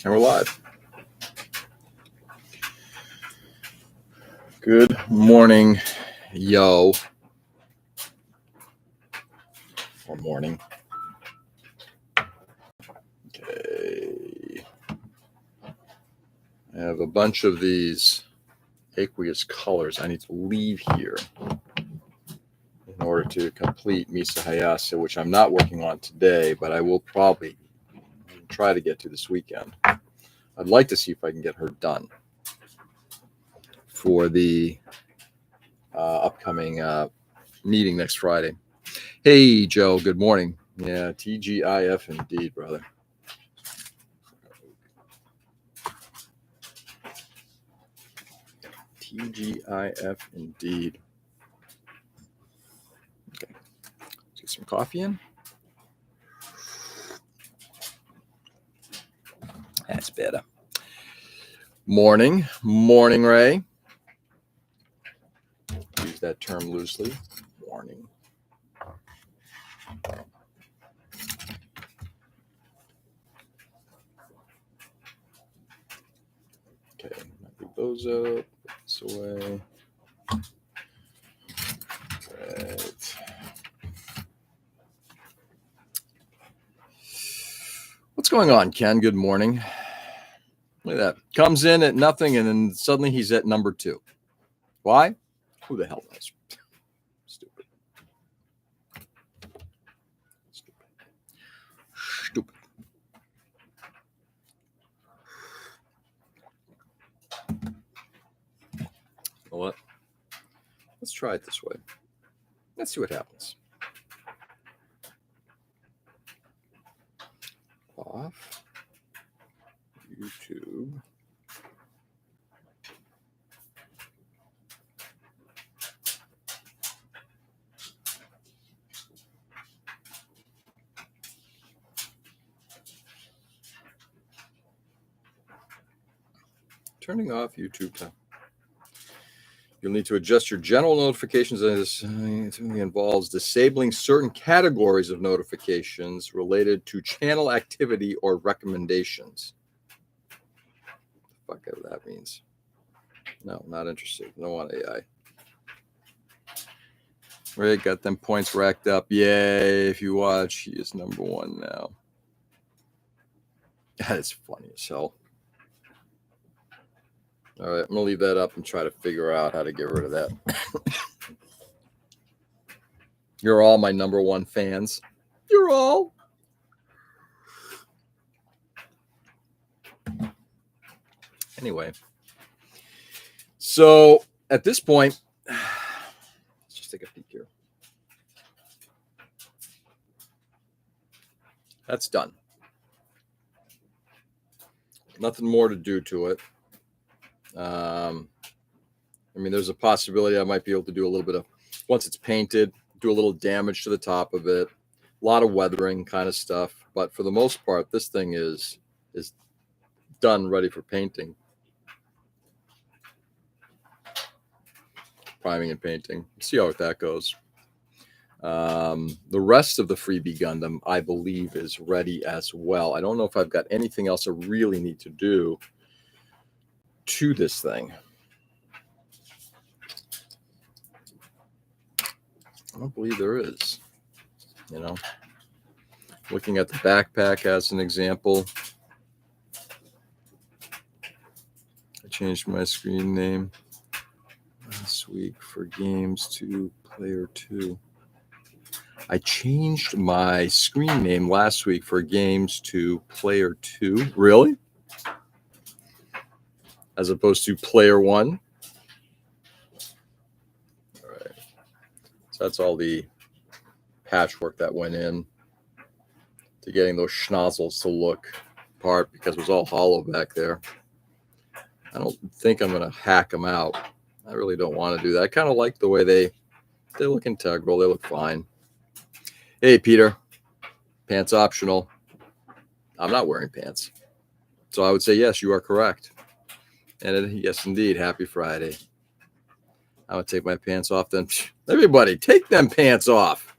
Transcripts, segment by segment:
And we're live. Good morning, yo. Or morning. Okay. I have a bunch of these aqueous colors I need to leave here in order to complete Misa Hayase, which I'm not working on today, but I will probably try to get to this weekend. I'd like to see if I can get her done for the upcoming meeting next Friday. Hey, Joe, good morning. Yeah, TGIF indeed, brother. TGIF indeed. Okay, let's get some coffee in. That's better. Morning, Ray. Use that term loosely. Morning. Okay, move those up, put this away. Right. What's going on, Ken? Good morning. Look at that. Comes in at nothing, and then suddenly he's at number 2. Why? Who the hell knows? Stupid. Well, what? Let's try it this way. Let's see what happens. Off YouTube. Turning off YouTube time. You'll need to adjust your general notifications as this involves disabling certain categories of notifications related to channel activity or recommendations. Fuck ever that means. No, not interested. Don't want AI. Ray got them points racked up. Yay. If you watch, he is number 1 now. That is funny as hell. All right, I'm going to leave that up and try to figure out how to get rid of that. You're all my number 1 fans. You're all. Anyway. So, at this point, let's just take a peek here. That's done. Nothing more to do to it. I mean, there's a possibility I might be able to do a little bit of, once it's painted, do a little damage to the top of it, a lot of weathering kind of stuff. But for the most part, this thing is done, ready for painting. Priming and painting. See how that goes. The rest of the Freebie Gundam, I believe, is ready as well. I don't know if I've got anything else I really need to do to this thing. I don't believe there is. You know, looking at the backpack as an example. I changed my screen name last week for games to player 2. I changed my screen name last week for games to player 2. Really? As opposed to player 1. All right. So that's all the patchwork that went in to getting those schnozzles to look apart because it was all hollow back there. I don't think I'm going to hack them out. I really don't want to do that. I kind of like the way they look integral. They look fine. Hey, Peter. Pants optional. I'm not wearing pants. So I would say, yes, you are correct. And yes, indeed. Happy Friday. I'm going to take my pants off then. Everybody, take them pants off.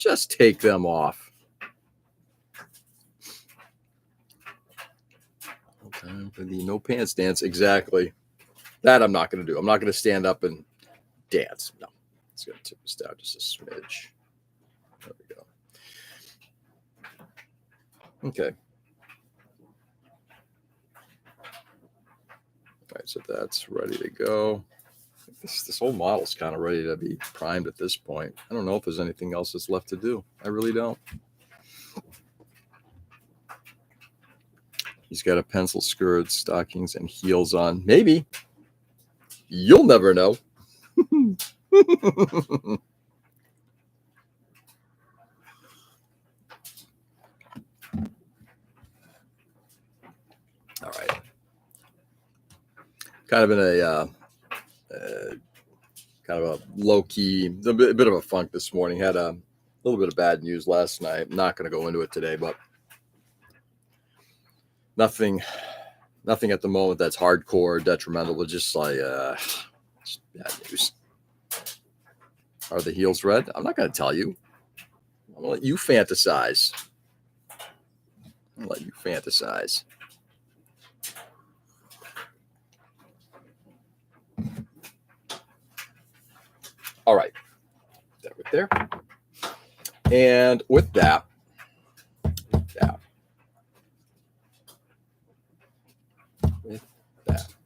Just take them off. Time for the no pants dance. Exactly. That I'm not going to do. I'm not going to stand up and dance. No. It's going to tip us down just a smidge. There we go. Okay. All right, so that's ready to go. This whole model's kind of ready to be primed at this point. I don't know if there's anything else that's left to do. I really don't. He's got a pencil skirt, stockings, and heels on. Maybe. You'll never know. All right. Kind of in a kind of a low key, a bit of a funk this morning. Had a little bit of bad news last night. Not going to go into it today, but nothing at the moment that's hardcore detrimental, but just like just bad news. Are the heels red? I'm not going to tell you. I'm going to let you fantasize. All right. That right there. And with that,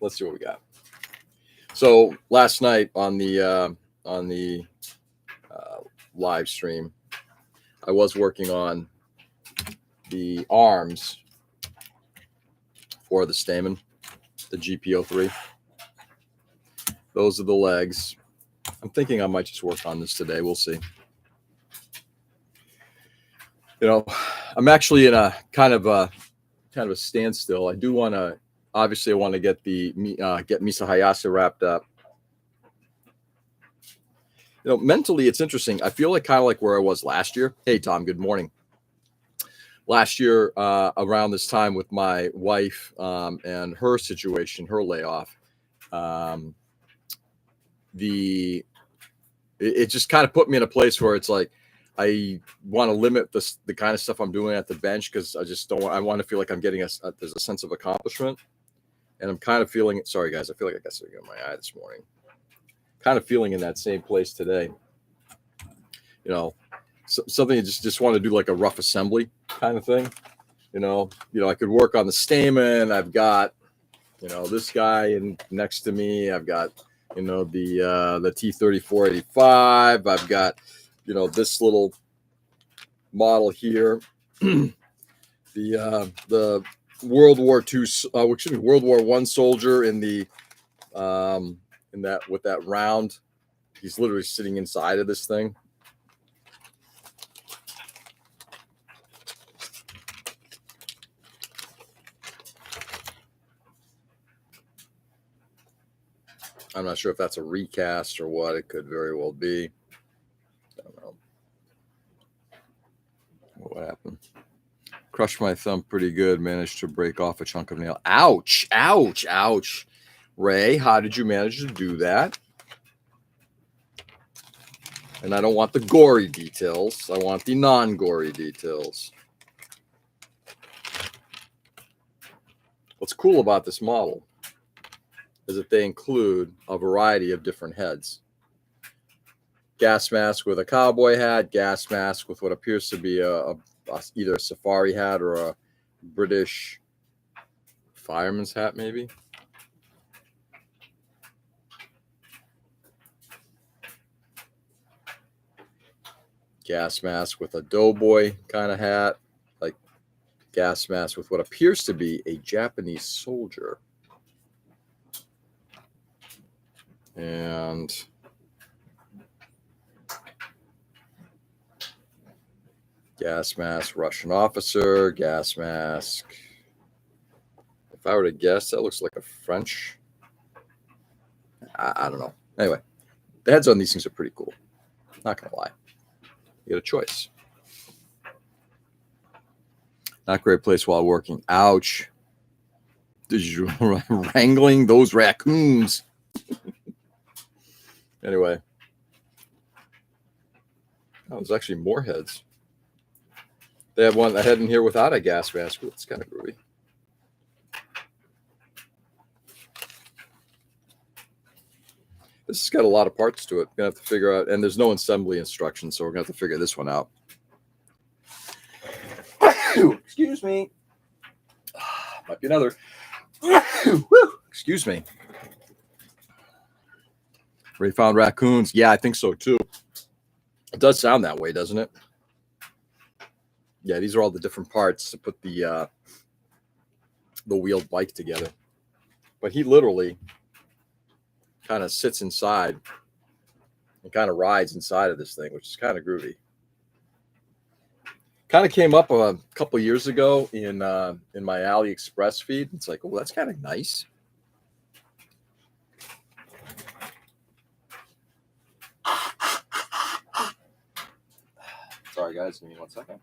let's see what we got. So last night on the live stream, I was working on the arms for the Stamen, the GP03. Those are the legs. I'm thinking I might just work on this today. We'll see. You know, I'm actually in a kind of a standstill. I do want to, obviously, I want to get Misa Hayase wrapped up. You know, mentally, it's interesting. I feel like kind of like where I was last year. Hey, Tom, good morning. Last year, around this time with my wife and her situation, her layoff, it just kind of put me in a place where it's like I want to limit the kind of stuff I'm doing at the bench because I just don't want. I want to feel like I'm getting there's a sense of accomplishment, and I'm kind of feeling it. Sorry, guys, I feel like I got something in my eye this morning. Kind of feeling in that same place today. You know, something you just want to do like a rough assembly kind of thing. You know, I could work on the Stamen. I've got, this guy next to me. I've got, the T-3485. I've got, this little model here. The World War II, World War I soldier in the with that round. He's literally sitting inside of this thing. I'm not sure if that's a recast or what. It could very well be. I don't know. What happened? Crushed my thumb pretty good. Managed to break off a chunk of nail. Ouch! Ouch! Ouch! Ray, how did you manage to do that? And I don't want the gory details. I want the non-gory details. What's cool about this model is that they include a variety of different heads. Gas mask with a cowboy hat, gas mask with what appears to be either a safari hat or a British fireman's hat, maybe. Gas mask with a doughboy kind of hat, like gas mask with what appears to be a Japanese soldier. And gas mask, Russian officer, gas mask. If I were to guess, that looks like a French. I don't know. Anyway, the heads on these things are pretty cool. Not going to lie. You get a choice. Not a great place while working. Ouch. Did you wrangling those raccoons? Anyway. Oh, there's actually more heads. They have a head in here without a gas mask. Ooh, it's kind of groovy. This has got a lot of parts to it. We're going to have to figure out, and there's no assembly instructions, so we're going to have to figure this one out. Excuse me. Might be another. Excuse me. Ray found raccoons. Yeah, I think so too. It does sound that way, doesn't it? Yeah, these are all the different parts to put the wheeled bike together. But he literally kind of sits inside and kind of rides inside of this thing, which is kind of groovy. Kind of came up a couple years ago in my AliExpress feed. It's like, oh, that's kind of nice. Sorry, guys. Give me 1 second.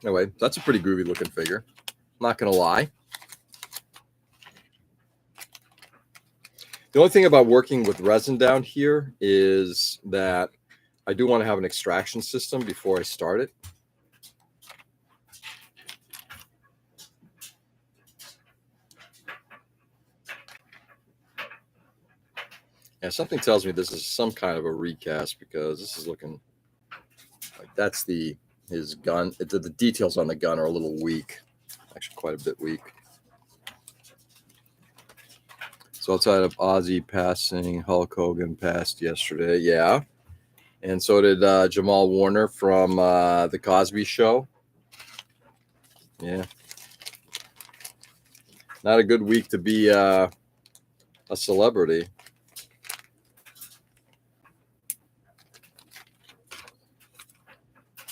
Anyway, that's a pretty groovy looking figure. Not going to lie. The only thing about working with resin down here is that I do want to have an extraction system before I start it. Yeah, something tells me this is some kind of a recast because this is looking like that's his gun. The details on the gun are a little weak, actually quite a bit weak. So outside of Ozzy passing, Hulk Hogan passed yesterday, yeah, and so did Jamal Warner from the Cosby Show. Yeah, not a good week to be a celebrity.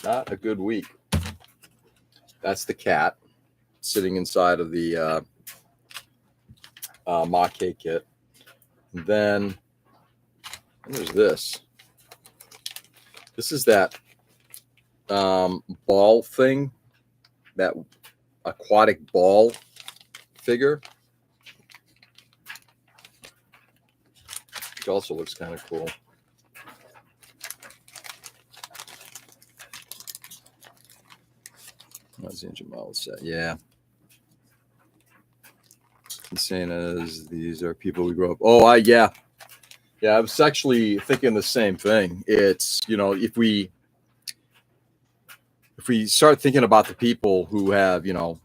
Not a good week. That's the cat sitting inside of the Maquet kit. And then there's this. This is that ball thing, that aquatic ball figure. Which also looks kind of cool. Jamal said, yeah. Insane as these are people we grew up. Oh, yeah. I was actually thinking the same thing. It's, if we start thinking about the people who have, your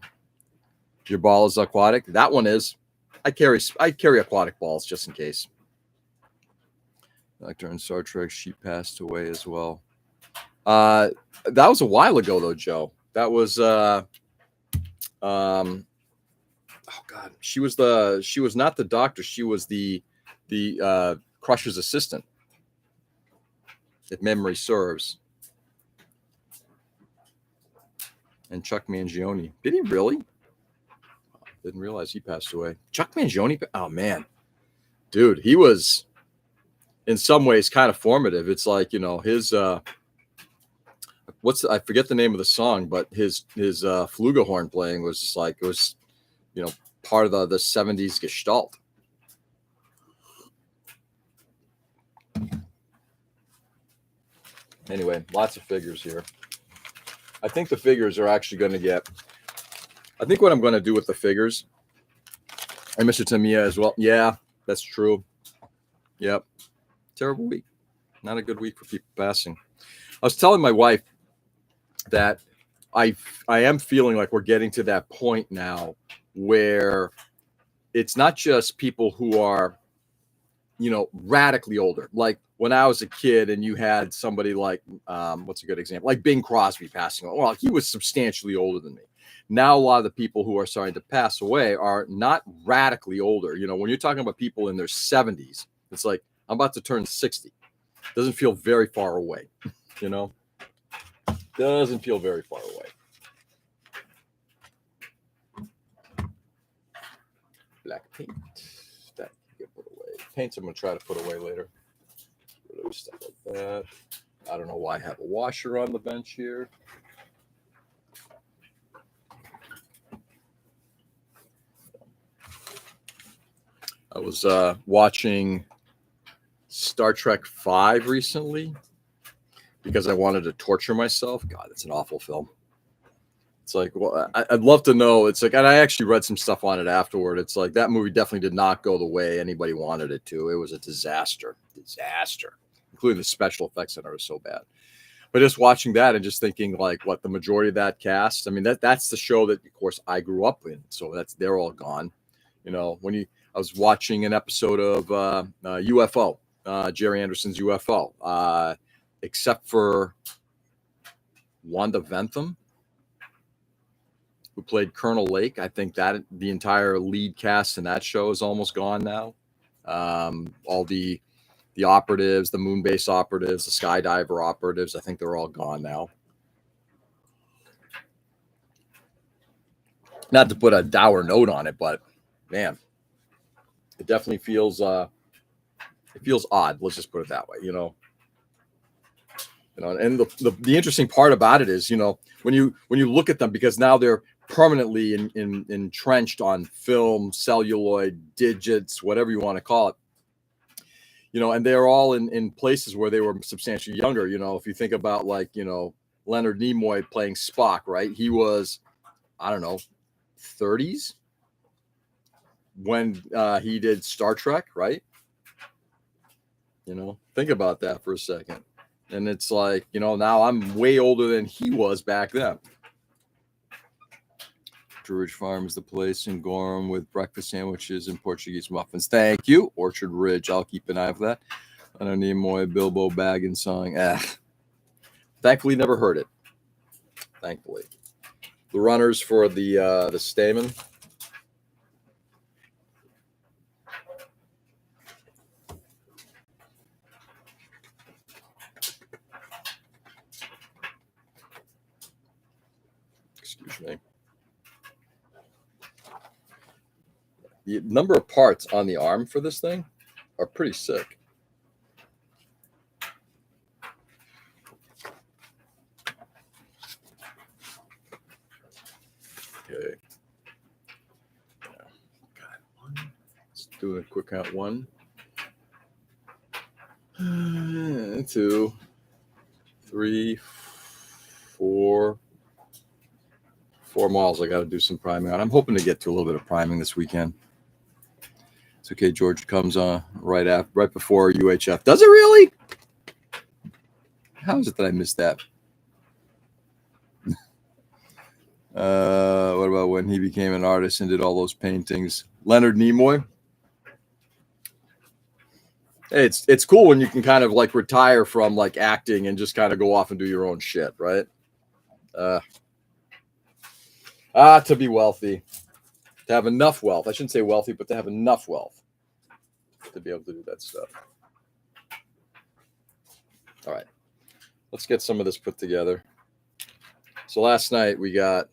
ball is aquatic. That one is. I carry aquatic balls just in case. Actor in Star Trek, she passed away as well. That was a while ago though, Joe. That was oh God, she was not the doctor, she was the Crusher's assistant, if memory serves. And Chuck Mangione. Did he really? Didn't realize he passed away. Chuck Mangione, oh man. Dude, he was in some ways kind of formative. It's like, his I forget the name of the song, but his flugelhorn playing was just like, it was, part of the 70s gestalt. Anyway, lots of figures here. I think the figures are actually going to get, I think what I'm going to do with the figures, and Mr. Tamiya as well. Yeah, that's true. Yep. Terrible week. Not a good week for people passing. I was telling my wife that I am feeling like we're getting to that point now where it's not just people who are, radically older. Like when I was a kid and you had somebody like, what's a good example? Like Bing Crosby passing away. Well, he was substantially older than me. Now, a lot of the people who are starting to pass away are not radically older. When you're talking about people in their 70s, it's like, I'm about to turn 60. Doesn't feel very far away, Doesn't feel very far away. Black paint. That can get put away. Paints I'm going to try to put away later. Stuff like that. I don't know why I have a washer on the bench here. I was watching Star Trek V recently because I wanted to torture myself. God, it's an awful film. It's like, well, I'd love to know. It's like, and I actually read some stuff on it afterward. It's like that movie definitely did not go the way anybody wanted it to. It was a disaster, including the special effects in it are so bad. But just watching that and just thinking like, what the majority of that cast. I mean, that's the show that, of course, I grew up in. So they're all gone. You know, I was watching an episode of UFO, Jerry Anderson's UFO, except for Wanda Ventham, who played Colonel Lake. I think that the entire lead cast in that show is almost gone now. All the operatives, the moon base operatives, the skydiver operatives, I think they're all gone now. Not to put a dour note on it, but man, it definitely feels odd. Let's just put it that way, you know. And the interesting part about it is, you know, when you look at them, because now they're permanently entrenched on film, celluloid, digits, whatever you want to call it. You know, and they're all in places where they were substantially younger. You know, if you think about like, you know, Leonard Nimoy playing Spock, right? He was, I don't know, 30s when he did Star Trek, right? You know, think about that for a second. And it's like, you know, now I'm way older than he was back then. Ridge Farm is the place in Gorham with breakfast sandwiches and Portuguese muffins. Thank you, Orchard Ridge. I'll keep an eye for that. I don't need more Bilbo Baggins song. Thankfully, never heard it. Thankfully, the runners for the Stamen. Excuse me. The number of parts on the arm for this thing are pretty sick. Okay. Let's do a quick count. 1, 2, 3, 4. 4 miles. I got to do some priming on. I'm hoping to get to a little bit of priming this weekend. It's okay. George comes on right before UHF. Does it really? How is it that I missed that? What about when he became an artist and did all those paintings? Leonard Nimoy. Hey, it's cool when you can kind of like retire from like acting and just kind of go off and do your own shit, right? To be wealthy, to have enough wealth. I shouldn't say wealthy, but to have enough wealth to be able to do that stuff. All right, let's get some of this put together. So last night we got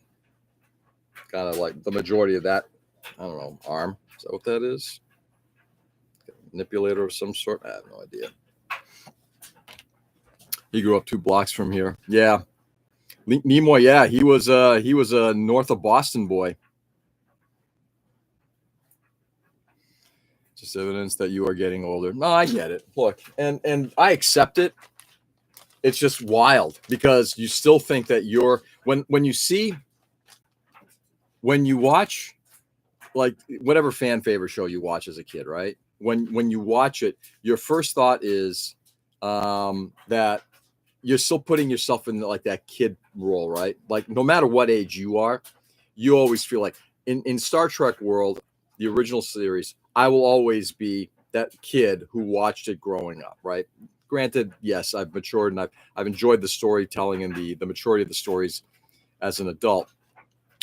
kind of like the majority of that, I don't know, arm. Is that what that is? Manipulator of some sort? I have no idea. He grew up 2 blocks from here. Yeah. Nimoy, yeah, he was a north of Boston boy. Just evidence that you are getting older. No, I get it. Look, and I accept it. It's just wild because you still think that you're when you watch like whatever fan favorite show you watch as a kid, right? When you watch it, your first thought is that you're still putting yourself in like that kid role, right? Like no matter what age you are, you always feel like in Star Trek world, the original series, I will always be that kid who watched it growing up, right? Granted, yes, I've matured and I've enjoyed the storytelling and the maturity of the stories as an adult.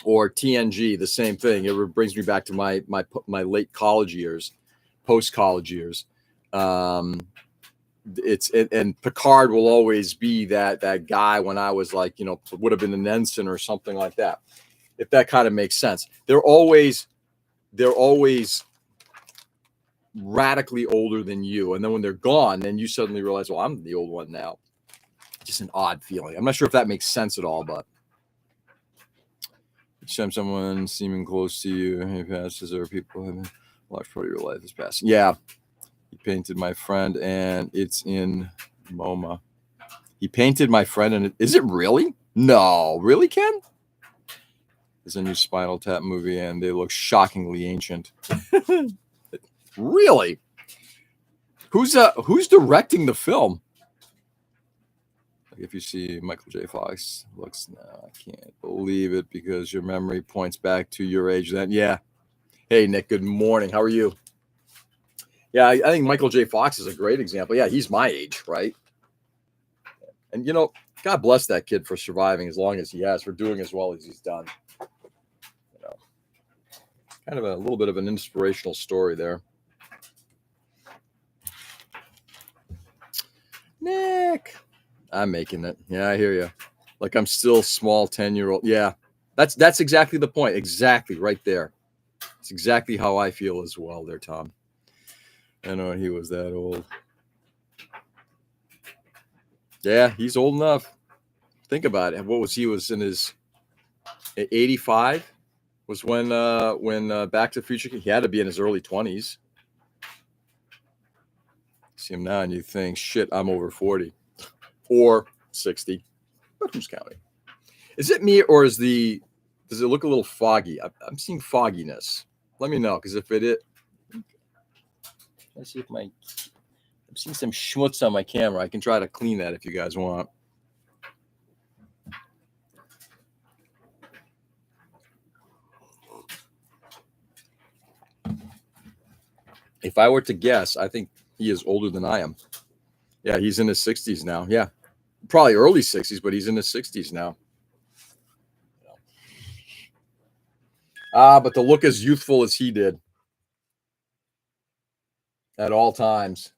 Or TNG, the same thing. It brings me back to my late college years, post college years. And Picard will always be that guy when I was like, you know, would have been an ensign or something like that. If that kind of makes sense. They're always radically older than you. And then when they're gone, then you suddenly realize, well, I'm the old one now. Just an odd feeling. I'm not sure if that makes sense at all, but each time someone seeming close to you, he passes, or people have a large part of your life is passing. Yeah. He painted my friend, and it's in MoMA. He painted my friend, and is it really? No, really, Ken? There's a new Spinal Tap movie, and they look shockingly ancient. Really? Who's directing the film? Like if you see Michael J. Fox, looks now, I can't believe it because your memory points back to your age then. Yeah. Hey Nick, good morning. How are you? Yeah, I think Michael J. Fox is a great example. Yeah, he's my age, right? And you know, God bless that kid for surviving as long as he has, for doing as well as he's done. You know, kind of a little bit of an inspirational story there. Nick, I'm making it. Yeah, I hear you. Like I'm still small 10-year-old. Yeah, that's exactly the point. Exactly right there. It's exactly how I feel as well there, Tom. I know he was that old. Yeah, he's old enough. Think about it. What was he? Was in his 85? Was when Back to the Future. He had to be in his early 20s. See him now, and you think, shit, I'm over 40 or 60. But who's counting? Is it me, or does it look a little foggy? I'm seeing fogginess. Let me know, because if it is, let's see if I'm seeing some schmutz on my camera. I can try to clean that if you guys want. If I were to guess, I think he is older than I am. Yeah, he's in his 60s now. Yeah, probably early 60s, but he's in his 60s now. But to look as youthful as he did at all times.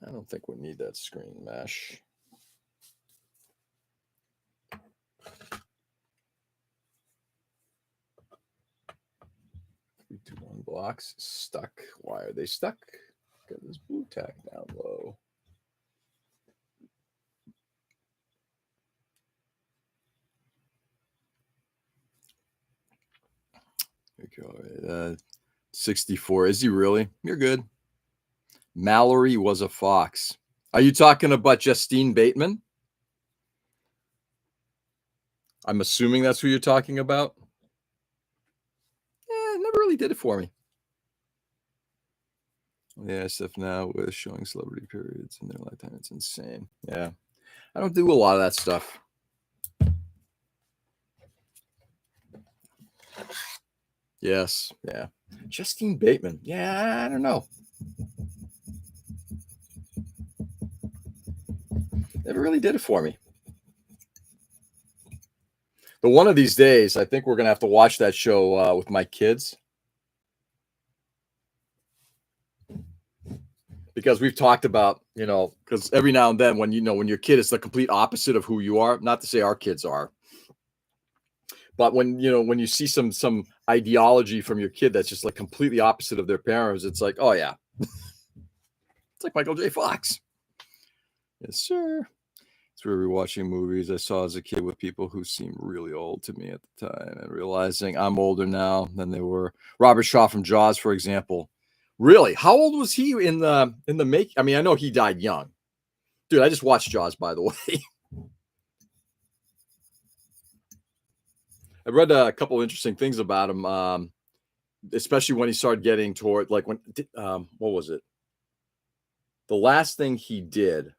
I don't think we need that screen mesh. 321 blocks stuck. Why are they stuck? Got this blue tack down low. There we go. 64. Is he really? You're good. Mallory was a fox. Are you talking about Justine Bateman? I'm assuming that's who you're talking about. Yeah, never really did it for me. Yeah, stuff now with showing celebrity periods in their lifetime. It's insane. Yeah. I don't do a lot of that stuff. Yes. Yeah. Justine Bateman. Yeah, I don't know. Never really did it for me. But one of these days, I think we're going to have to watch that show with my kids. Because we've talked about, because every now and then when your kid is the complete opposite of who you are, not to say our kids are, but when you see some ideology from your kid that's just like completely opposite of their parents, it's like, oh yeah, it's like Michael J. Fox. Yes, sir. So we were watching movies I saw as a kid with people who seemed really old to me at the time, and realizing I'm older now than they were. Robert Shaw from Jaws, for example. Really? How old was he in the make? I mean, I know he died young. Dude, I just watched Jaws, by the way. I read a couple of interesting things about him, especially when he started getting toward, like, what was it? The last thing he did,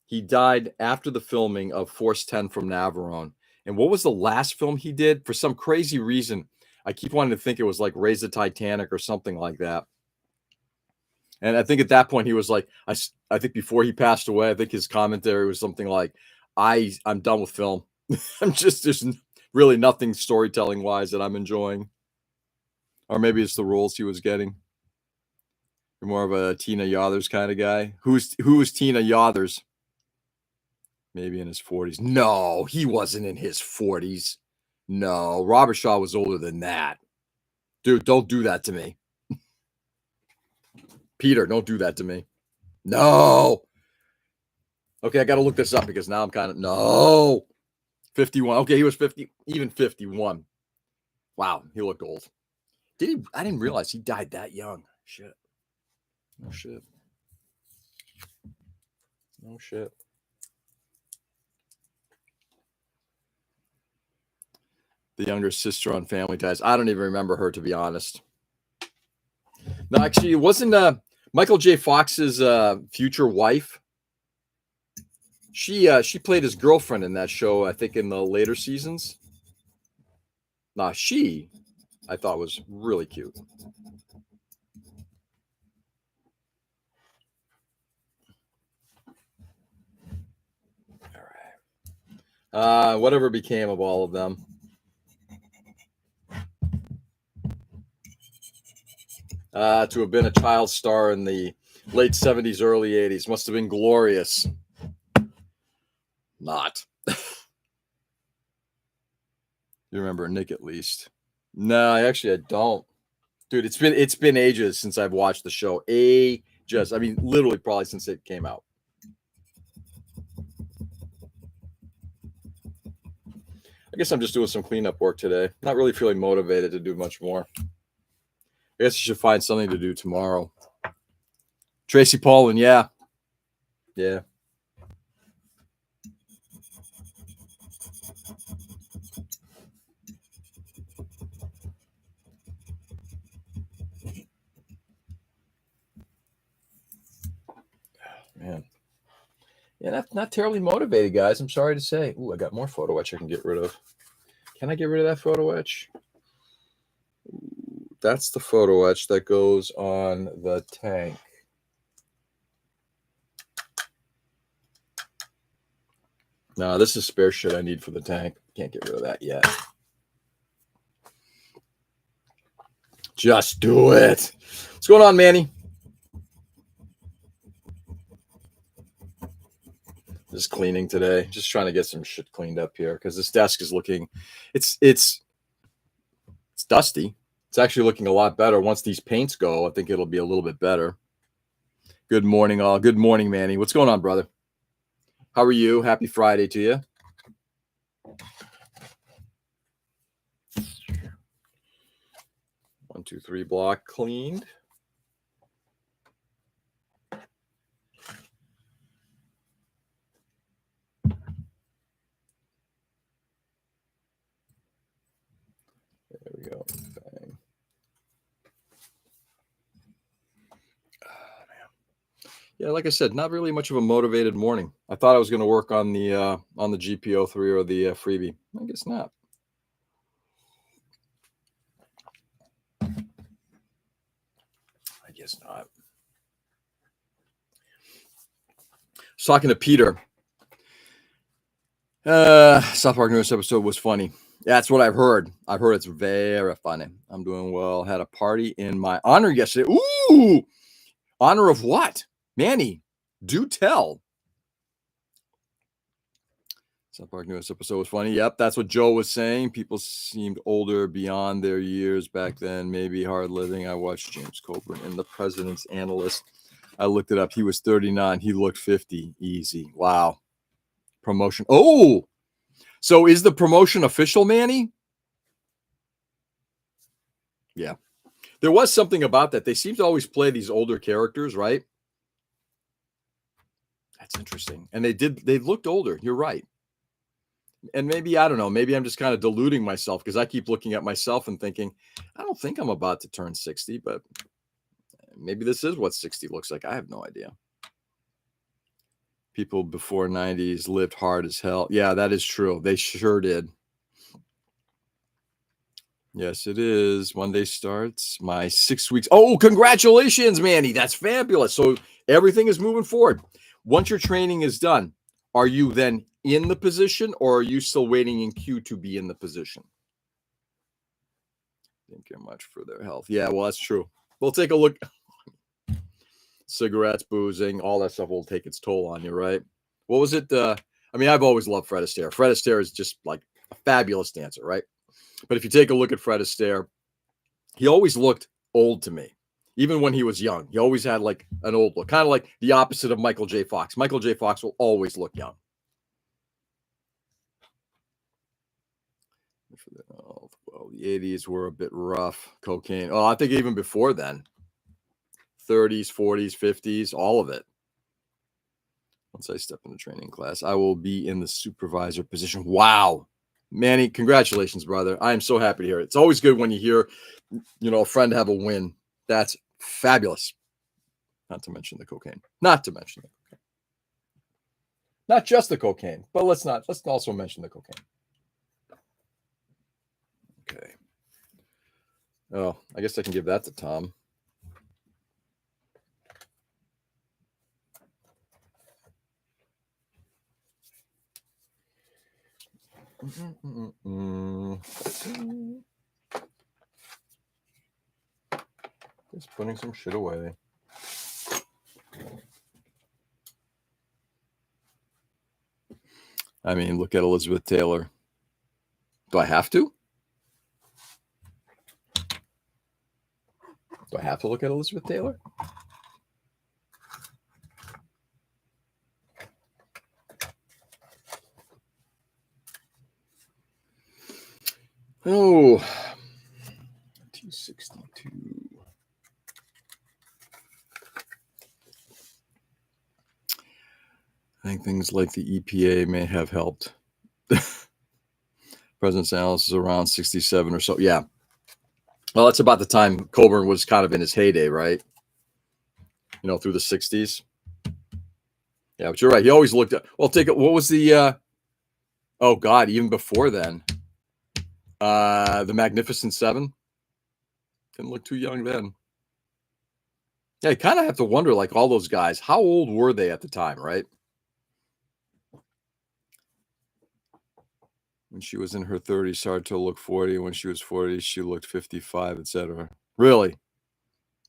he died after the filming of Force 10 from Navarone. And what was the last film he did? For some crazy reason, I keep wanting to think it was like Raise the Titanic or something like that. And I think at that point he was like, I think before he passed away, I think his commentary was something like, I'm done with film. There's really nothing storytelling wise that I'm enjoying. Or maybe it's the roles he was getting. You're more of a Tina Yothers kind of guy. Who is Tina Yothers? Maybe in his 40s. No, he wasn't in his 40s. No, Robert Shaw was older than that. Dude, don't do that to me. Peter, don't do that to me. No. Okay, I got to look this up because now I'm kind of, no. 51. Okay, he was 50, even 51. Wow, he looked old. I didn't realize he died that young. Shit. No shit. No shit. The younger sister on Family Ties. I don't even remember her, to be honest. No, actually, it wasn't Michael J. Fox's future wife. She played his girlfriend in that show, I think, in the later seasons. Nah, I thought was really cute. All right. Whatever became of all of them. To have been a child star in the late 70s, early 80s must have been glorious. Not. You remember Nick at least? No, actually I don't. Dude, it's been ages since I've watched the show. Ages. I mean, literally probably since it came out. I guess I'm just doing some cleanup work today. Not really feeling motivated to do much more. I guess you should find something to do tomorrow. Tracy Paulin, yeah. Yeah. Man. Yeah, not terribly motivated, guys. I'm sorry to say. Ooh, I got more photo etch I can get rid of. Can I get rid of that photo etch? That's the photo etch that goes on the tank. No, this is spare shit I need for the tank. Can't get rid of that yet. Just do it. What's going on, Manny? Just cleaning today. Just trying to get some shit cleaned up here because this desk is looking. It's dusty. It's actually looking a lot better. Once these paints go, I think it'll be a little bit better. Good morning, all. Good morning, Manny. What's going on, brother? How are you? Happy Friday to you. 1, 2, 3 block cleaned. There we go. Bang. Yeah, like I said, not really much of a motivated morning. I thought I was going to work on the GPO3 or the Freebie. I guess not. I guess not. I was talking to Peter. South Park newest episode was funny. Yeah, that's what I've heard. I've heard it's very funny. I'm doing well. Had a party in my honor yesterday. Ooh, honor of what? Manny, do tell. South Park newest episode was funny. Yep, that's what Joe was saying. People seemed older beyond their years back then. Maybe hard living. I watched James Coburn in The President's Analyst. I looked it up. He was 39. He looked 50. Easy. Wow. Promotion. Oh, so is the promotion official, Manny? Yeah. There was something about that. They seem to always play these older characters, right? That's interesting. And they looked older. You're right. And maybe, I don't know, maybe I'm just kind of deluding myself because I keep looking at myself and thinking, I don't think I'm about to turn 60, but maybe this is what 60 looks like. I have no idea. People before 90s lived hard as hell. Yeah, that is true. They sure did. Yes, it is. Monday starts my 6 weeks. Oh, congratulations, Manny. That's fabulous. So everything is moving forward. Once your training is done, are you then in the position or are you still waiting in queue to be in the position? Thank you much for their health. Yeah, well, that's true. We'll take a look. Cigarettes, boozing, all that stuff will take its toll on you, right? What was it? I mean, I've always loved Fred Astaire. Fred Astaire is just like a fabulous dancer, right? But if you take a look at Fred Astaire, he always looked old to me. Even when he was young, he always had like an old look, kind of like the opposite of Michael J. Fox. Michael J. Fox will always look young. Well, the 80s were a bit rough. Cocaine. Oh, I think even before then. 30s, 40s, 50s, all of it. Once I step into training class, I will be in the supervisor position. Wow. Manny, congratulations, brother. I am so happy to hear it. It's always good when you hear, a friend have a win. That's fabulous. Not to mention the cocaine. Not to mention the cocaine. Not just the cocaine, but let's also mention the cocaine. Okay. Oh, I guess I can give that to Tom. Just putting some shit away. I mean, look at Elizabeth Taylor. Do I have to? Do I have to look at Elizabeth Taylor? Oh, 262. I think things like the EPA may have helped. President Sanders is around 67 or so. Yeah. Well, that's about the time Coburn was kind of in his heyday, right? Through the 60s. Yeah, but you're right. He always looked at, well, take it. What was the, oh God, even before then, the Magnificent Seven? Didn't look too young then. Yeah, you kind of have to wonder, like all those guys, how old were they at the time, right? When she was in her 30s, started to look 40. When she was 40, she looked 55, etc. Really?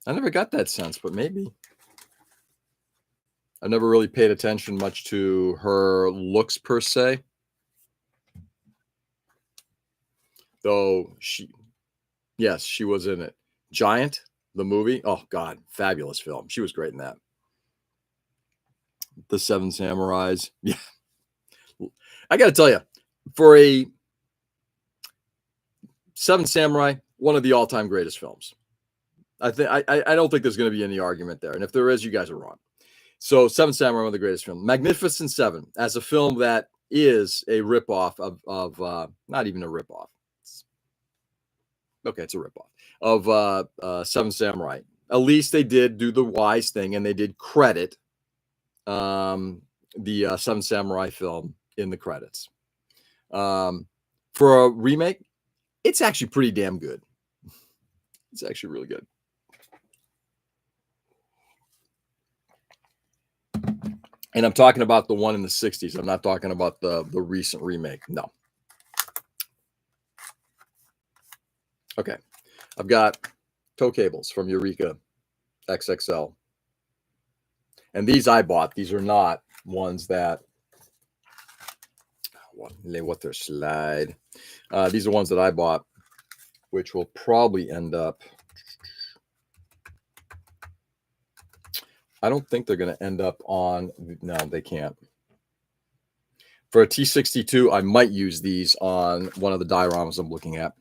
I never got that sense, but maybe. I never really paid attention much to her looks per se. Though she was in it. Giant, the movie. Oh, God, fabulous film. She was great in that. The Seven Samurais. Yeah. I got to tell you, for a Seven Samurai, one of the all-time greatest films. I don't think there's going to be any argument there. And if there is, you guys are wrong. So Seven Samurai, one of the greatest films. Magnificent Seven, as a film that is a ripoff of not even a ripoff. It's a ripoff of Seven Samurai. At least they did do the wise thing, and they did credit the Seven Samurai film in the credits. For a remake, it's actually pretty damn good. It's actually really good. And I'm talking about the one in the 60s. I'm not talking about the recent remake. No. Okay. I've got tow cables from Eureka XXL. And these I bought. These are not ones that what their slide. These are ones that I bought, which will probably end up. I don't think they're going to end up on. No, they can't. For a T62, I might use these on one of the dioramas I'm looking at.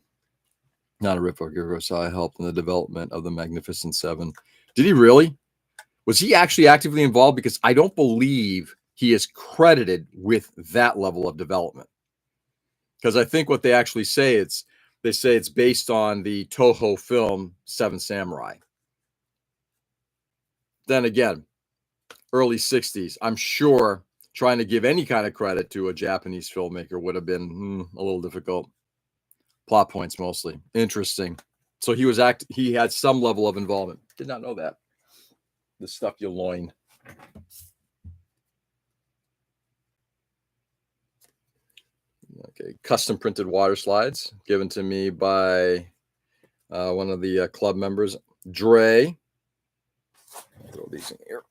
Not a rip-off. Gurosai helped in the development of the Magnificent Seven. Did he really? Was he actually actively involved? Because I don't believe he is credited with that level of development. Because I think what they actually say, they say it's based on the Toho film Seven Samurai. Then again, early 60s, I'm sure trying to give any kind of credit to a Japanese filmmaker would have been a little difficult. Plot points mostly. Interesting. So he had some level of involvement. Did not know that. The stuff you loin. Okay, custom printed water slides given to me by one of the club members, Dre. I'll throw these in here.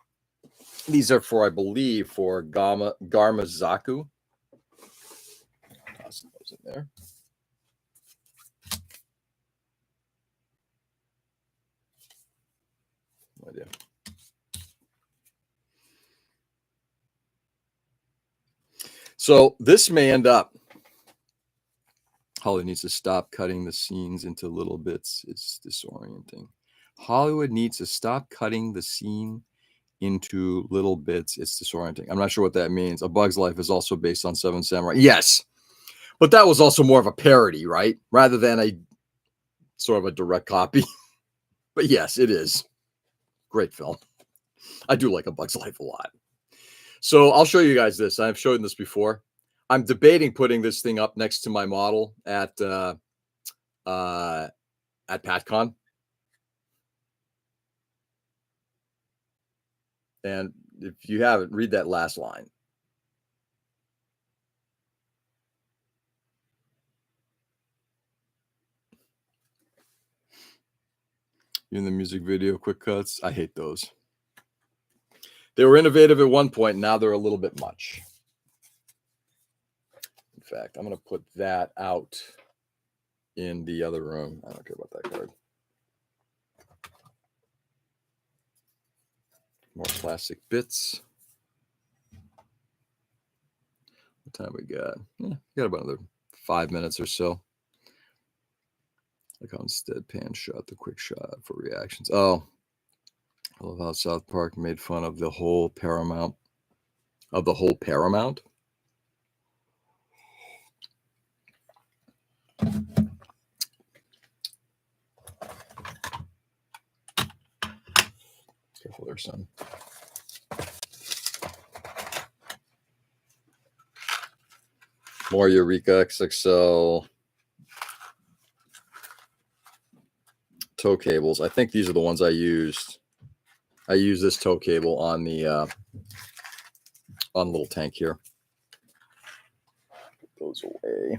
These are for, I believe, for Garmazaku. Toss those in there. No idea. So this may end up. Holly needs to stop cutting the scenes into little bits. It's disorienting. Hollywood needs to stop cutting the scene into little bits. It's disorienting. I'm not sure what that means. A Bug's Life is also based on Seven Samurai. Yes, but that was also more of a parody, right? Rather than a sort of a direct copy. But yes, it is. Great film. I do like A Bug's Life a lot. So I'll show you guys this. I've shown this before. I'm debating putting this thing up next to my model at PatCon. And if you haven't, read that last line. In the music video, quick cuts. I hate those. They were innovative at one point. Now they're a little bit much. In fact, I'm going to put that out in the other room. I don't care about that card. More plastic bits. What time we got? We got about another 5 minutes or so. Like on instead pan shot, the quick shot for reactions. Oh, I love how South Park made fun of the whole Paramount. Of the whole Paramount. Careful there, son. More Eureka XXL tow cables. I think these are the ones I used. I used this tow cable on the little tank here. Put those away.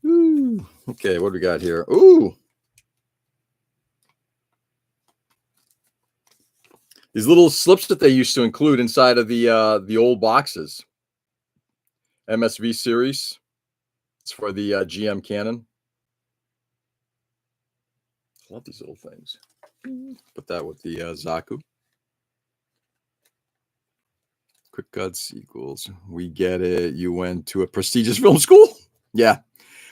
Ooh. Okay, what do we got here? Ooh. These little slips that they used to include inside of the old boxes. MSV series. It's for the GM Cannon. I love these little things. Put that with the Zaku. Quick cuts equals. We get it. You went to a prestigious film school. Yeah.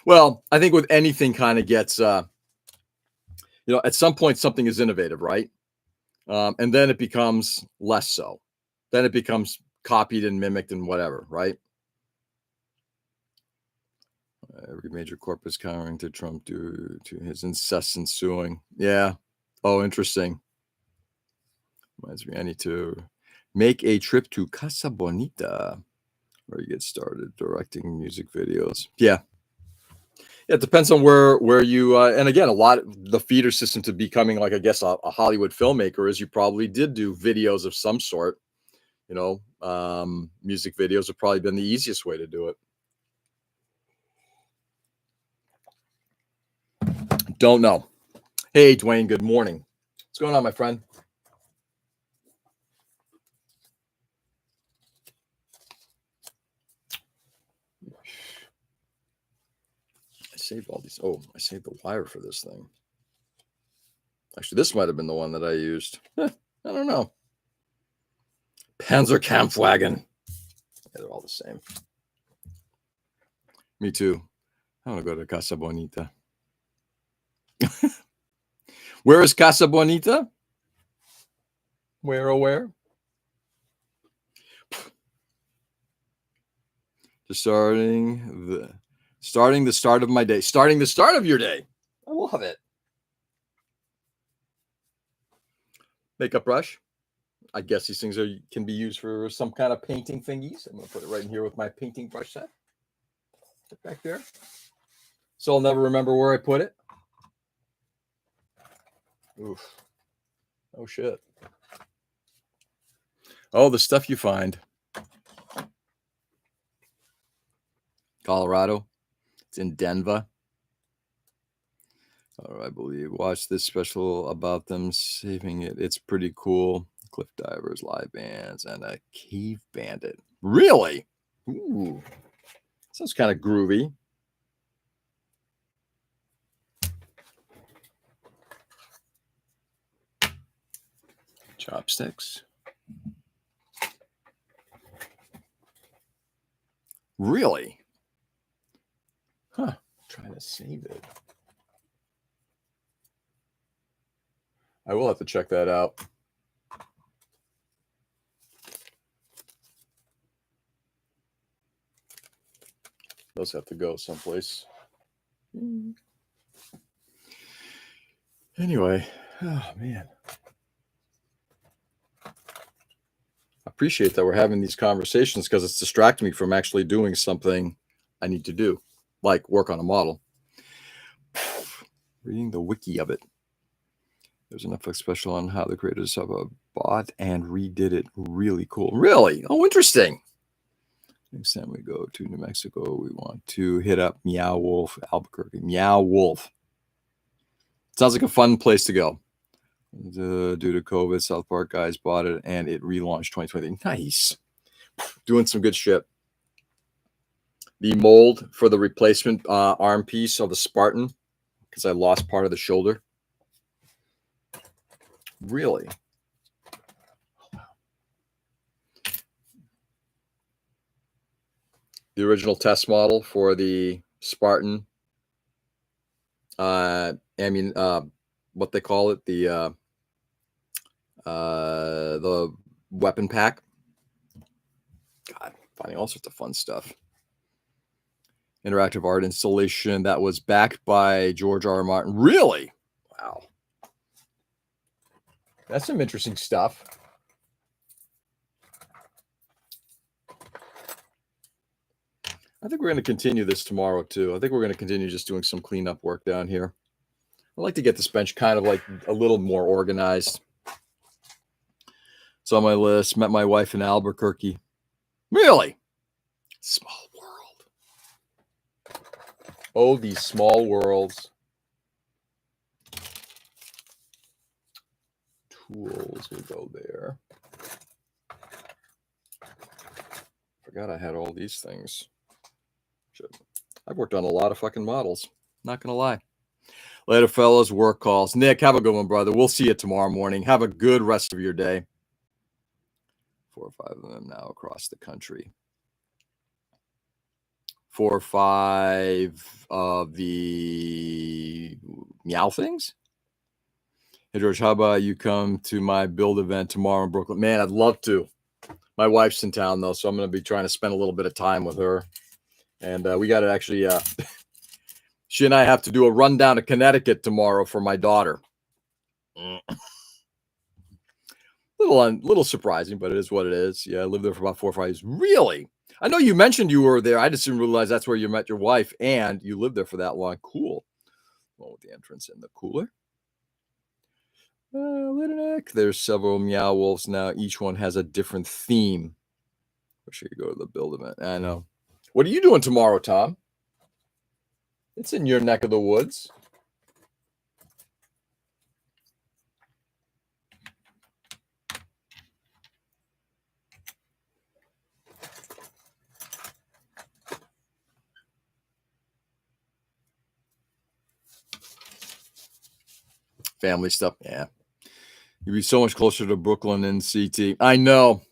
Well, I think with anything kind of gets, at some point something is innovative, right? And then it becomes less so. Then it becomes copied and mimicked and whatever, right? Every major corp is cowering to Trump due to his incessant suing. Yeah. Oh, interesting. Reminds me, I need to make a trip to Casa Bonita where you get started directing music videos. Yeah. It depends on where you, and again, a lot of the feeder system to becoming like, I guess, a Hollywood filmmaker is you probably did do videos of some sort. Music videos have probably been the easiest way to do it. Don't know. Hey, Dwayne, good morning. What's going on, my friend? I saved all these. Oh, I saved the wire for this thing. Actually, this might have been the one that I used. I don't know. Panzerkampfwagen. Yeah, they're all the same. Me too. I want to go to Casa Bonita. Where is Casa Bonita? Where, oh, where? Just starting the start of my day. Starting the start of your day. I love it. Makeup brush. I guess these things can be used for some kind of painting thingies. I'm going to put it right in here with my painting brush set. Put it back there. So I'll never remember where I put it. Oof. Oh, shit. Oh, the stuff you find. Colorado. It's in Denver. I believe. Watch this special about them saving it. It's pretty cool. Cliff divers, live bands, and a cave bandit. Really? Ooh. Sounds kind of groovy. Chopsticks. Really? Huh. Trying to save it. I will have to check that out. Those have to go someplace. Anyway, oh man. I appreciate that we're having these conversations because it's distracting me from actually doing something I need to do, like work on a model. Reading the wiki of it. There's a Netflix special on how the creators have bought and redid it. Really cool. Really? Oh, interesting. Next time we go to New Mexico, we want to hit up Meow Wolf, Albuquerque. Meow Wolf. Sounds like a fun place to go. Due to COVID, South Park guys bought it and it relaunched 2020. Nice. Doing some good shit. The mold for the replacement arm piece of the Spartan, because I lost part of the shoulder. Really? The original test model for the Spartan. I mean, what they call it, the weapon pack. God, finding all sorts of fun stuff. Interactive art installation that was backed by George R. R. Martin. Really? Wow. That's some interesting stuff. I think we're going to continue this tomorrow, too. I think we're going to continue just doing some cleanup work down here. I'd like to get this bench kind of like a little more organized. It's on my list. Met my wife in Albuquerque. Really? Small world. Oh, these small worlds. Tools will go there. Forgot I had all these things. I've worked on a lot of fucking models. Not going to lie. Later, fellas. Work calls. Nick, have a good one, brother. We'll see you tomorrow morning. Have a good rest of your day. 4 or 5 of them now across the country. 4 or 5 of the meow things. Hey, George, how about you come to my build event tomorrow in Brooklyn? Man, I'd love to. My wife's in town, though, so I'm going to be trying to spend a little bit of time with her. And we got to actually, she and I have to do a run down to Connecticut tomorrow for my daughter. Little surprising, but it is what it is. Yeah, I lived there for about 4 or 5 years. Really? I know you mentioned you were there. I just didn't realize that's where you met your wife and you lived there for that long. Cool. Well, with the entrance in the cooler. There's several Meow Wolves now. Each one has a different theme. Wish I could go to the build event. I know. What are you doing tomorrow, Tom? It's in your neck of the woods. Family stuff. Yeah. You'd be so much closer to Brooklyn and CT. I know.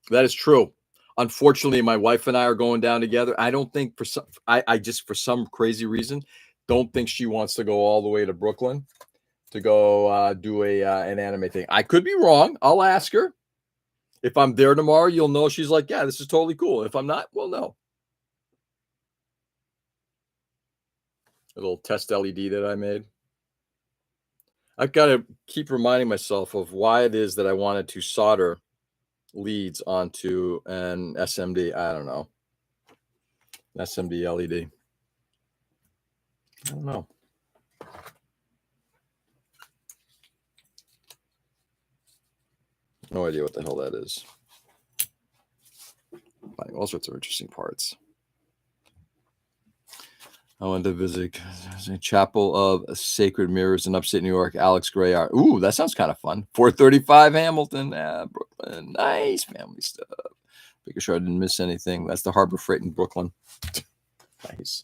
That is true. Unfortunately, my wife and I are going down together. I don't think I just for some crazy reason don't think she wants to go all the way to Brooklyn to go do an anime thing. I could be wrong. I'll ask her. If I'm there tomorrow, you'll know she's like, yeah, this is totally cool. If I'm not, well, no. A little test LED that I made. I've got to keep reminding myself of why it is that I wanted to solder leads onto an SMD. I don't know. SMD LED. I don't know. No idea what the hell that is. Finding all sorts of interesting parts. I went to visit a Chapel of Sacred Mirrors in upstate New York. Alex Gray art. Ooh, that sounds kind of fun. 435 Hamilton, Brooklyn. Nice family stuff. Making sure I didn't miss anything. That's the Harbor Freight in Brooklyn. Nice.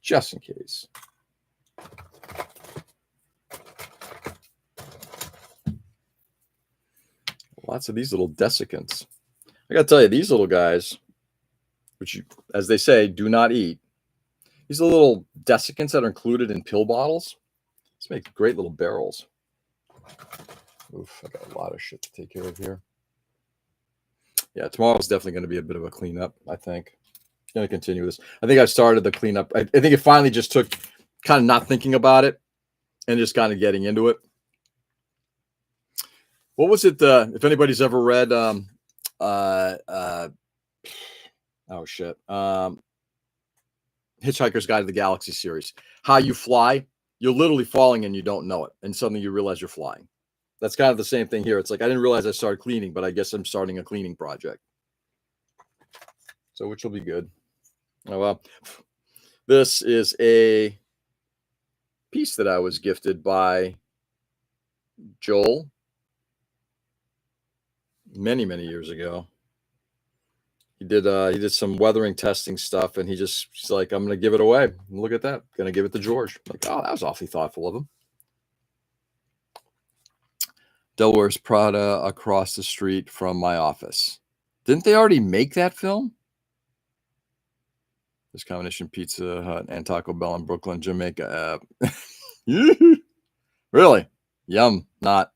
Just in case. Lots of these little desiccants. I got to tell you, these little guys, which, you, as they say, do not eat. These are little desiccants that are included in pill bottles. These make great little barrels. Oof, I got a lot of shit to take care of here. Yeah, tomorrow's definitely going to be a bit of a cleanup, I think. Going to continue this. I think I started the cleanup. I think it finally just took kind of not thinking about it and just kind of getting into it. What was it? If anybody's ever read, Hitchhiker's Guide to the Galaxy series, how you fly, you're literally falling and you don't know it. And suddenly you realize you're flying. That's kind of the same thing here. It's like, I didn't realize I started cleaning, but I guess I'm starting a cleaning project. So, which will be good. Oh, well, this is a piece that I was gifted by Joel many, many years ago. He did some weathering testing stuff, and he's like, I'm going to give it away. Look at that. Going to give it to George. I'm like, oh, that was awfully thoughtful of him. Delaware's Prada across the street from my office. Didn't they already make that film? This combination Pizza Hut and Taco Bell in Brooklyn, Jamaica. Really? Yum. Not.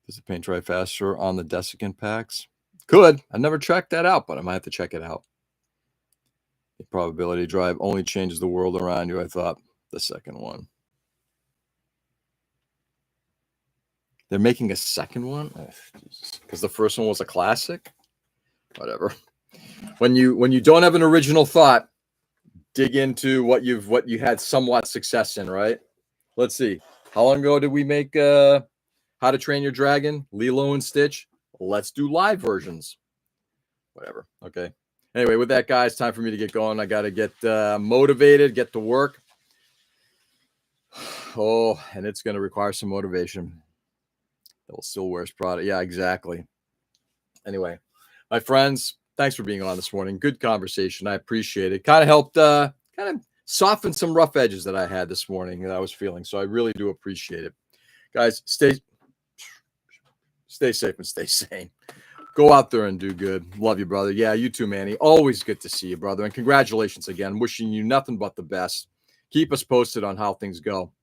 Does the paint dry faster on the desiccant packs? Could. I never checked that out, but I might have to check it out. The probability drive only changes the world around you. I thought the second one. They're making a second one? Because the first one was a classic? Whatever. When you don't have an original thought, dig into what you had somewhat success in, right? Let's see. How long ago did we make How to Train Your Dragon, Lilo and Stitch? Let's do live versions. Whatever. Okay. Anyway, with that, guys, time for me to get going. I got to get motivated, get to work. Oh, and it's going to require some motivation. That still wears Prada. Yeah, exactly. Anyway, my friends, thanks for being on this morning. Good conversation. I appreciate it. Kind of helped kind of soften some rough edges that I had this morning that I was feeling. So I really do appreciate it. Guys, stay safe and stay sane. Go out there and do good. Love you, brother. Yeah, you too, Manny. Always good to see you, brother. And congratulations again. Wishing you nothing but the best. Keep us posted on how things go.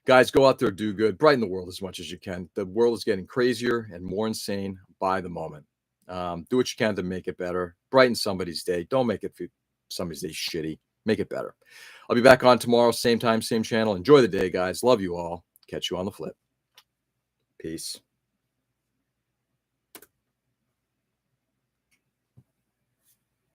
Guys, go out there, do good. Brighten the world as much as you can. The world is getting crazier and more insane by the moment. Do what you can to make it better. Brighten somebody's day. Don't make it somebody's day shitty. Make it better. I'll be back on tomorrow, same time, same channel. Enjoy the day, guys. Love you all. Catch you on the flip. Peace.